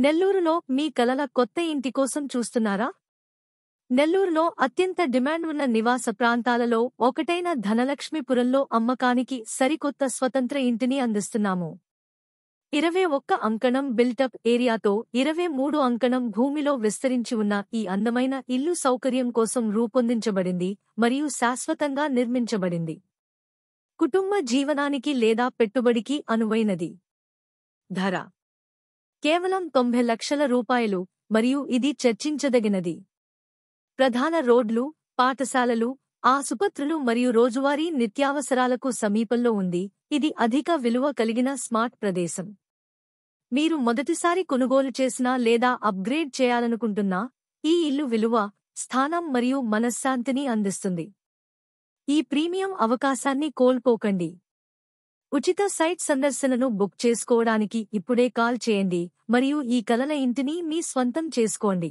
నెల్లూరులో మీ కలల కొత్త ఇంటి కోసం చూస్తున్నారా? నెల్లూరులో అత్యంత డిమాండ్ ఉన్న నివాస ప్రాంతాలలో ఒకటైన ధనలక్ష్మీపురంలో అమ్మకానికి సరికొత్త స్వతంత్ర ఇంటిని అందిస్తున్నాము. 21 అంకణం బిల్టప్ ఏరియాతో 23 అంకణం భూమిలో విస్తరించి ఉన్న ఈ అందమైన ఇల్లు సౌకర్యం కోసం రూపొందించబడింది మరియు శాశ్వతంగా నిర్మించబడింది. కుటుంబ జీవనానికి లేదా పెట్టుబడికి అనువైనది. ధర కేవలం 90 లక్షల రూపాయలు మరియు ఇది చర్చించదగినది. ప్రధాన రోడ్లు, పాఠశాలలు, ఆసుపత్రులు మరియు రోజువారీ నిత్యావసరాలకు సమీపంలో ఉంది. ఇది అధిక విలువ కలిగిన స్మార్ట్ ప్రదేశం. మీరు మొదటిసారి కొనుగోలు చేసినా లేదా అప్గ్రేడ్ చేయాలనుకుంటున్నా ఈ ఇల్లు విలువ, స్థానం మరియు మనశ్శాంతిని అందిస్తుంది. ఈ ప్రీమియం అవకాశాన్ని కోల్పోకండి. ఉచిత సైట్ సందర్శనను బుక్ చేసుకోవడానికి ఇప్పుడే కాల్ చేయండి మరియు ఈ కలల ఇంటిని మీ స్వంతం చేసుకోండి.